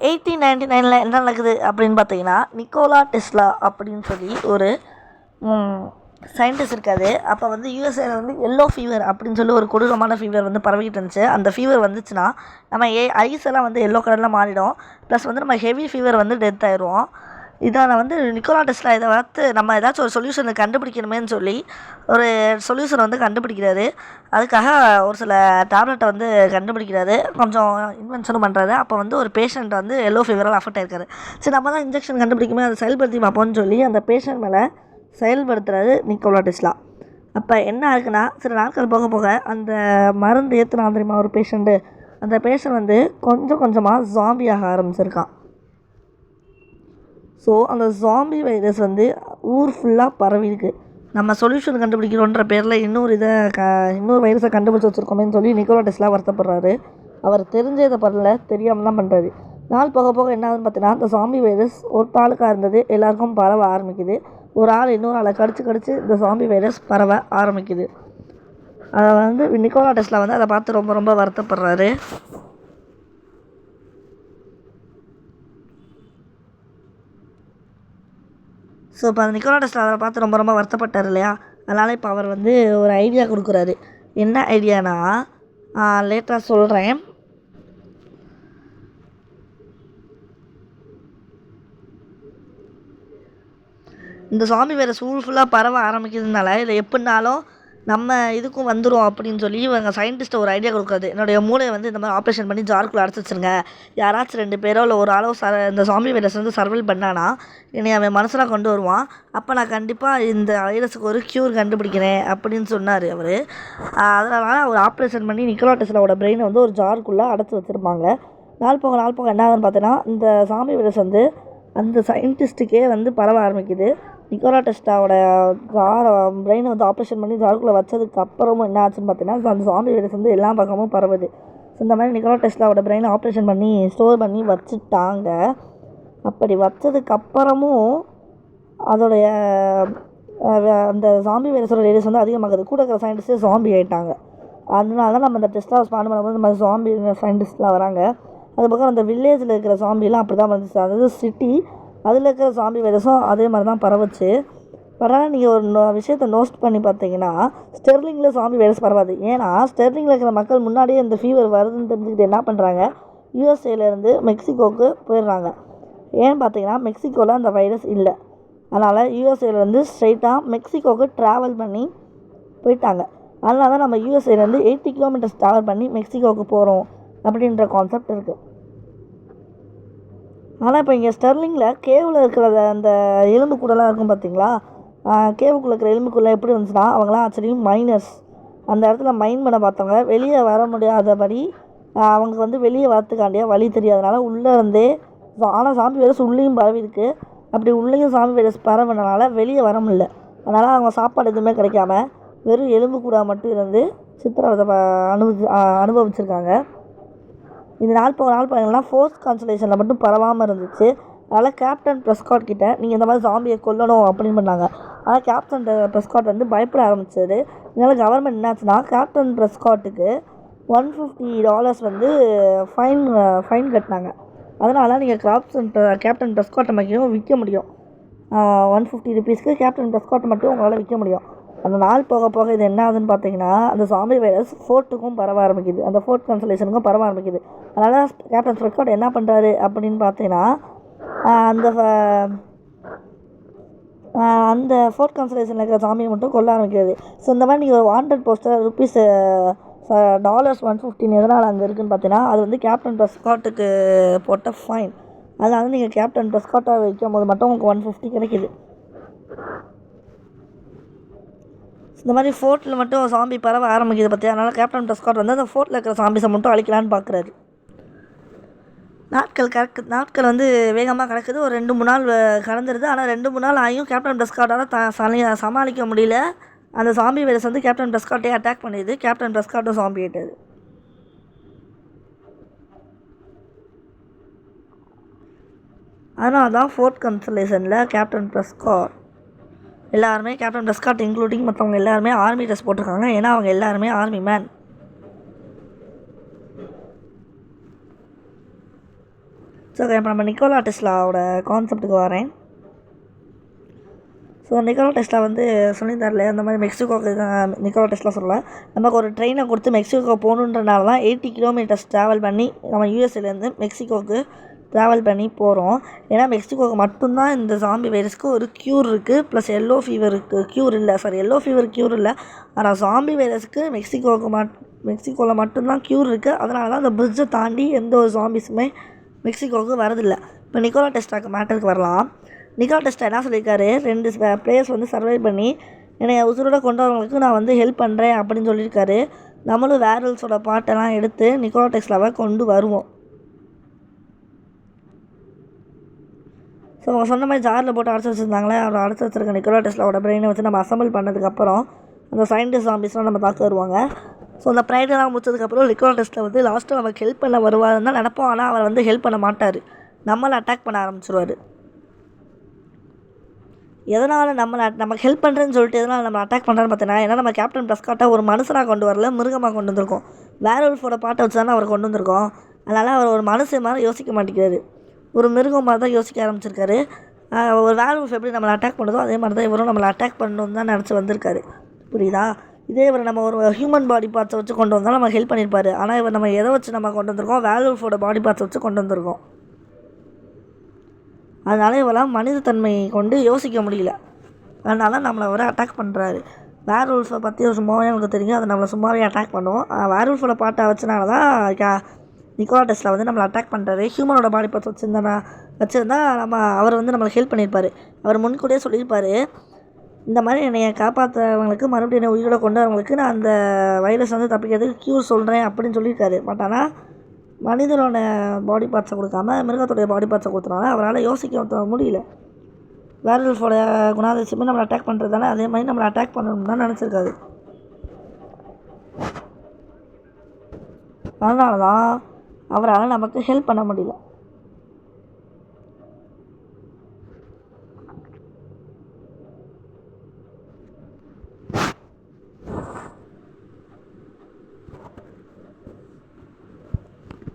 1899 என்ன நடக்குது அப்படின்னு பார்த்தீங்கன்னா, நிக்கோலா டெஸ்லா அப்படின்னு சொல்லி ஒரு சயின்டிஸ்ட் இருக்காது. அப்போ வந்து யூஎஸ்ஏல வந்து எல்லோ ஃபீவர் அப்படின்னு சொல்லி ஒரு கொடூரமான ஃபீவர் வந்து பரவிக்கிட்டு இருந்துச்சு. அந்த ஃபீவர் வந்துச்சுன்னா நம்ம ஐஸ் எல்லாம் வந்து எல்லோ கலரில் மாறிடும். ப்ளஸ் வந்து நம்ம ஹெவி ஃபீவர் வந்து டெத் ஆயிடுவோம். இதால் வந்து நிக்கோலா டெஸ்லா இதை பார்த்து நம்ம ஏதாச்சும் ஒரு சொல்யூஷனை கண்டுபிடிக்கணுமேன்னு சொல்லி ஒரு சொல்யூஷனை வந்து கண்டுபிடிக்கிறாரு. அதுக்காக ஒரு சில டேப்லெட்டை வந்து கண்டுபிடிக்கிறாரு, கொஞ்சம் இன்வென்ஷனும் பண்ணுறாரு. அப்போ வந்து ஒரு பேஷண்ட் வந்து எல்லோ ஃபீவரால் அஃபெக்ட் ஆயிருக்காரு. சரி, நம்ம தான் இன்ஜெக்ஷன் கண்டுபிடிக்குமே, அதை செயல்படுத்தி பார்ப்போம்னு சொல்லி அந்த பேஷண்ட் மேலே செயல்படுத்துறாரு நிக்கோலா டெஸ்லா. அப்போ என்ன ஆகுதுன்னா, சில நாட்கள் போக போக அந்த மருந்து ஏற்றுனா தெரியுமா ஒரு பேஷண்ட்டு, அந்த பேஷண்ட் வந்து கொஞ்சம் கொஞ்சமாக ஜாம்பி ஆக ஆரம்பிச்சிருக்கான். ஸோ அந்த ஜாம்பி வைரஸ் வந்து ஊர் ஃபுல்லாக பரவிருக்கு. நம்ம சொல்யூஷன் கண்டுபிடிக்கிறோன்ற பேரில் இன்னொரு வைரஸை கண்டுபிடிச்சி வச்சுருக்கோமேன்னு சொல்லி நிக்கோலா டெஸ்லா வருத்தப்படுறாரு. அவர் தெரிஞ்சதை பண்ணல, தெரியாமல் தான் பண்ணுறாரு. நாள் போக போக என்ன ஆகுதுன்னு பார்த்தீங்கன்னா, அந்த ஜாம்பி வைரஸ் ஒரு ஆளுக்காக இருந்தது எல்லாருக்கும் பரவ ஆரம்பிக்குது. ஒரு ஆள் இன்னொரு ஆளை கடிச்சு இந்த ஜாம்பி வைரஸ் பரவ ஆரம்பிக்குது. அதை வந்து நிக்கோலா டெஸ்லா வந்து அதை பார்த்து ரொம்ப ரொம்ப வருத்தப்படுறாரு. ஸோ இப்போ அந்த நிக்கோலா டெஸ்லா அதை பார்த்து ரொம்ப ரொம்ப வருத்தப்பட்டார் இல்லையா? அதனால் இப்போ அவர் வந்து ஒரு ஐடியா கொடுக்குறாரு. என்ன ஐடியானா, லேட்டாக சொல்கிறேன். இந்த ஜாம்பி வைரஸ் ஊர் ஃபுல்லாக பரவ ஆரம்பிக்கிறதுனால இதை எப்படினாலும் நம்ம இதுக்கும் வந்துடும் அப்படின்னு சொல்லி இவங்க சயின்டிஸ்ட்டை ஒரு ஐடியா கொடுக்குறது. என்னுடைய மூளையை வந்து இந்த மாதிரி ஆப்ரேஷன் பண்ணி ஜார்க்குள்ளே அடைச்சி வச்சுருங்க, யாராச்சும் 2 பேரோ இல்லை ஒரு ஆளோ இந்த ஜாம்பி வைரஸ் வந்து சர்வைவ் பண்ணானா என்னை அவன் மனசில் கொண்டு வருவான். அப்போ நான் கண்டிப்பாக இந்த வைரஸுக்கு ஒரு க்யூர் கண்டுபிடிக்கிறேன் அப்படின்னு சொன்னார் அவர். அதனால் ஒரு ஆப்ரேஷன் பண்ணி நிக்கோலா டெஸ்லாவோட பிரெயினை வந்து ஒரு ஜார்க்குள்ளே அடைச்சி வச்சுருப்பாங்க. நாள் போக என்ன ஆகுதுன்னு பார்த்தீங்கன்னா, இந்த ஜாம்பி வைரஸ் வந்து அந்த சயின்டிஸ்ட்டுக்கே வந்து பரவ ஆரம்பிக்குது. நிக்கோலா டெஸ்லாவோட பிரெயினை வந்து ஆப்ரேஷன் பண்ணி ஜார்க்குள்ளே வச்சதுக்கு அப்புறமும் என்ன ஆச்சுன்னு பார்த்தீங்கன்னா, அந்த ஜாம்பி வைரஸ் வந்து எல்லா பக்கமும் பரவுது. ஸோ இந்த மாதிரி நிக்கோலா டெஸ்லாவோட பிரெயினை ஆப்ரேஷன் பண்ணி ஸ்டோர் பண்ணி வச்சுட்டாங்க. அப்படி வச்சதுக்கப்புறமும் அதோடைய அந்த ஜாம்பி வைரஸோட ரேடியஸ் வந்து அதிகமாகுது. கூட இருக்கிற சயின்டிஸ்ட்டு ஜாம்பி ஆகிட்டாங்க. அதனால தான் நம்ம இந்த டெஸ்லா ஸ்பான் பண்ணும்போது இந்த மாதிரி ஜாம்பி சயின்டிஸ்ட்லாம் வராங்க. அது பக்கம் அந்த வில்லேஜில் இருக்கிற ஜாம்பிலாம் அப்படி தான் வந்துச்சு. அதாவது சிட்டி அதில் இருக்கிற ஜாம்பி வைரஸும் அதே மாதிரி தான் பரவுச்சு. பரவாயில்ல, நீங்கள் ஒரு விஷயத்தை நோட் பண்ணி பார்த்தீங்கன்னா, ஸ்டெர்லிங்கில் ஜாம்பி வைரஸ் பரவாது. ஏன்னா ஸ்டெர்லிங்கில் இருக்கிற மக்கள் முன்னாடியே இந்த ஃபீவர் வருதுன்னு தெரிஞ்சுக்கிட்டு என்ன பண்ணுறாங்க, யூஎஸ்ஏலேருந்து மெக்சிகோவுக்கு போயிடுறாங்க. ஏன்னு பார்த்தீங்கன்னா மெக்சிகோவில் அந்த வைரஸ் இல்லை. அதனால் யூஎஸ்ஏலேருந்து ஸ்ட்ரைட்டாக மெக்சிகோவுக்கு ட்ராவல் பண்ணி போயிட்டாங்க. அதனால தான் நம்ம யூஎஸ்ஏலேருந்து 80 கிலோமீட்டர்ஸ் ட்ராவல் பண்ணி மெக்சிகோவுக்கு போகிறோம் அப்படின்ற கான்செப்ட் இருக்குது. ஆனால் இப்போ இங்கே ஸ்டெர்லிங்கில் கேவில் இருக்கிற அந்த எலும்பு கூடலாம் இருக்கும் பார்த்தீங்களா, கேவுக்குள்ளே இருக்கிற எலும்புக்குள்ளே எப்படி இருந்துச்சுன்னா, அவங்களாம் ஆக்சுவலி மைனர்ஸ். அந்த இடத்துல மைன் பண்ண பார்த்தவங்க வெளியே வர முடியாதபடி அவங்க வந்து வெளியே வரத்துக்காண்டியா வழி தெரியாதனால உள்ளே இருந்தே, ஆனால் சாம்பி வைரஸ் உள்ளேயும் பரவி இருக்குது. அப்படி உள்ளேயும் சாம்பி வைரஸ் பரவினால வெளியே வர முடியல. அதனால் அவங்க சாப்பாடு எதுவுமே கிடைக்காம வெறும் எலும்பு கூட மட்டும் இருந்து சித்திரவதை அனுபவிச்சிருக்காங்க. இந்த நாள் பார்த்தீங்கன்னா ஃபோர்ஸ் கான்சலேஷனில் மட்டும் பரவாமல் இருந்துச்சு. அதனால் கேப்டன் ப்ரெஸ்காட் கிட்ட நீங்கள் இந்த மாதிரி ஜாம்பியை கொல்லணும் அப்படின்னு பண்ணாங்க. ஆனால் கேப்டன் ப்ரெஸ்காட் வந்து பயப்பட ஆரம்பிச்சது. இதனால் கவர்மெண்ட் என்னாச்சுன்னா கேப்டன் ப்ரெஸ்காட்டுக்கு $150 வந்து ஃபைன் கட்டினாங்க. அதனால் நீங்கள் கேப்டன் ப்ரெஸ்காட்டை மட்டும் விற்க முடியும். $150 கேப்டன் ப்ரெஸ்காட்டை மட்டும் உங்களால் விற்க முடியும். அந்த நாள் போக போக இது என்ன ஆகுதுன்னு பார்த்தீங்கன்னா, அந்த ஜாம்பி வைரஸ் ஃபோர்ட்டுக்கும் பரவ ஆரம்பிக்குது, அந்த ஃபோர்ட் கான்சலேஷனுக்கும் பரவ ஆரம்பிக்குது. அதனால் கேப்டன் ப்ரெஸ்காட் என்ன பண்ணுறாரு அப்படின்னு பார்த்தீங்கன்னா, அந்த ஃபோர்ட் கான்சலேஷனில் இருக்கிற ஜாம்பியை மட்டும் கொல்ல ஆரம்பிக்கிறது. ஸோ இந்த மாதிரி நீங்கள் ஒரு வாண்டட் போஸ்டர் $150 எதனால் அங்கே இருக்குதுன்னு பார்த்தீங்கன்னா, அது வந்து கேப்டன் ப்ரெஸ்காட்டுக்கு போட்ட ஃபைன். அதனால் நீங்கள் கேப்டன் ப்ரெஸ்காட்டை வைக்கும் போது மட்டும் உங்களுக்கு $150 கிடைக்கிது. இந்த மாதிரி ஃபோர்ட்டில் மட்டும் சாம்பி பரவ ஆரம்பிக்குது பார்த்தியா. அதனால் கேப்டன் ப்ரெஸ்காட் வந்து அந்த ஃபோர்ட்டில் இருக்கிற சாம்பிஸை மட்டும் அழிக்கலான்னு பார்க்குறாரு. நாட்கள் வந்து வேகமாக கிடக்குது. ஒரு 2-3 நாள் கடந்துருது. ஆனால் 2-3 நாள் ஆகியும் கேப்டன் ப்ரெஸ்காட்டால் சமாளிக்க முடியல. அந்த சாம்பி வைரஸ் வந்து கேப்டன் ப்ரெஸ்காட்டே அட்டாக் பண்ணிடுது. கேப்டன் ப்ரெஸ்காட்டும் சாம்பி ஆகிட்டது. அதனால தான் ஃபோர்ட் கான்சலேஷனில் கேப்டன் ப்ரெஸ்காட் எல்லாருமே, கேப்டன் ப்ரெஸ்காட் இன்க்ளூடிங் மற்றவங்க எல்லாருமே ஆர்மி ட்ரெஸ் போட்டிருக்காங்க. ஏன்னா அவங்க எல்லாருமே ஆர்மி மேன். ஸோ இப்போ நம்ம நிக்கோலா டெஸ்லாவோட கான்செப்ட்டுக்கு வரேன். ஸோ நிக்கோலா டெஸ்லா வந்து சொல்லியிருந்தார்ல, அந்த மாதிரி மெக்சிகோக்கு நிக்கோலா டெஸ்லா சொல்லலை, நமக்கு ஒரு ட்ரெயினை கொடுத்து மெக்சிகோ போகணுன்றனால தான் 80 கிலோமீட்டர்ஸ் ட்ராவல் பண்ணி நம்ம யூஎஸ்ஏலேருந்து மெக்சிகோவுக்கு ட்ராவல் பண்ணி போகிறோம். ஏன்னா மெக்சிகோவுக்கு மட்டும்தான் இந்த ஜாம்பி வைரஸ்க்கு ஒரு க்யூர் இருக்குது. ப்ளஸ் எல்லோ ஃபீவருக்கு க்யூர் இல்லை, எல்லோ ஃபீவர் க்யூர் இல்லை. ஆனால் ஜாம்பி வைரஸ்க்கு மெக்சிகோவில் மட்டும்தான் க்யூர் இருக்குது. அதனால தான் அந்த பிரிட்ஜை தாண்டி எந்த ஒரு ஜாம்பிஸுமே மெக்சிகோவுக்கு வரதில்லை. இப்போ நிக்கோலா டெஸ்லாக்கு மேட்டருக்கு வரலாம். நிக்கோலா டெஸ்லா என்ன சொல்லியிருக்காரு, 2 பிளேயர்ஸ் வந்து சர்வை பண்ணி என்னை உசுரோட கொண்டு வரவங்களுக்கு நான் வந்து ஹெல்ப் பண்ணுறேன் அப்படின்னு சொல்லியிருக்காரு. நம்மளும் வேரல்ஸோட பாட்டெல்லாம் எடுத்து நிக்கோலா டெஸ்லாவை கொண்டு வருவோம். ஸோ அவங்க சொன்ன மாதிரி ஜாரில் போட்டு அடைச்சி வச்சுருந்தாங்களே, அவர் அடைச்சி வச்சுருக்க நிக்கோலா டெஸ்லாவோட பிரெயினை வச்சு நம்ம அசம்பிள் பண்ணதுக்கப்புறம் அந்த சயின்டிஸ்ட் ஜாம்பிஸ்லாம் நம்ம தாக்க வருவாங்க. ஸோ அந்த ப்ரைடெல்லாம் முடிச்சதுக்கப்புறம் நிக்கோலா டெஸ்லா வந்து லாஸ்ட்டாக நமக்கு ஹெல்ப் பண்ண வருவாருன்னு தான் நினப்போம். ஆனால் அவர் வந்து ஹெல்ப் பண்ண மாட்டார், நம்மளை அட்டாக் பண்ண ஆரம்பிச்சிருவார். எதனால் நமக்கு ஹெல்ப் பண்ணுறேன்னு சொல்லிட்டு எதனால் நம்ம அட்டாக் பண்ணுறான்னு பார்த்தீங்கன்னா, ஏன்னா நம்ம கேப்டன் ப்ரெஸ்காட்டாக ஒரு மனுஷனாக கொண்டு வரல, மிருகமாக கொண்டு வந்திருக்கோம். வேர்வல்ஃபோட பாட்டை வச்சு தானே அவர் கொண்டு வந்திருக்கோம். அதனால் அவர் ஒரு மனுஷன் மாதிரி யோசிக்க மாட்டேங்கிறாரு, ஒரு மிருகம் மாதிரி தான் யோசிக்க ஆரம்பிச்சிருக்காரு. ஒரு வேர்வல்ஃப் எப்படி நம்மளை அட்டாக் பண்ணுறதோ அதே மாதிரி தான் இவரும் நம்மளை அட்டாக் பண்ணணுன்னு தான் நினச்சி வந்திருக்காரு. புரியுதா? இதே இவர் நம்ம ஒரு ஹியூமன் பாடி பார்ட்ஸை வச்சு கொண்டு வந்தாலும் நம்ம ஹெல்ப் பண்ணியிருப்பார். ஆனால் இவர் நம்ம எதை வச்சு நம்ம கொண்டு வந்திருக்கோம், வேர்வல்ஃபோட பாடி பார்ட்ஸை வச்சு கொண்டு வந்திருக்கோம். அதனால் இவெல்லாம் மனிதத்தன்மை கொண்டு யோசிக்க முடியல. அதனால் நம்மளை அவரை அட்டாக் பண்ணுறாரு. வேர்வல்ஃபை பற்றி சும்மாவே எனக்கு தெரியும், அதை நம்மளை சும்மாவே அட்டாக் பண்ணுவோம். வேர்வல்ஃபோட பாட்டை வச்சனால தான் நிக்கோலா டெஸ்லா வந்து நம்மளை அட்டாக் பண்ணுறாரு. ஹியூமனோட பாடி பார்த்து வச்சுருந்தா அவர் வந்து நம்மளுக்கு ஹெல்ப் பண்ணியிருப்பார். அவர் முன்கூட்டியே சொல்லியிருப்பார், இந்த மாதிரி என்னை காப்பாற்றுறவங்களுக்கு மறுபடியும் என்னை உயிரோட கொண்டு வரவங்களுக்கு நான் அந்த வைரஸ் வந்து தப்பிக்கிறதுக்கு க்யூர் சொல்கிறேன் அப்படின்னு சொல்லியிருக்காரு. பட் ஆனால் மனிதனோட பாடி பார்ட்ஸை கொடுக்காம மிருகத்தோடைய பாடி பார்ட்ஸை கொடுத்தனால அவரால் யோசிக்க முடியல. வேர்வல்ஃபோட குணாதிசயமே நம்மளை அட்டாக் பண்ணுறது தானே, அதே மாதிரி நம்மளை அட்டாக் பண்ணணும்னு தான் நினச்சிருக்காரு. அதனால தான் அவரால் நமக்கு ஹெல்ப் பண்ண முடியல.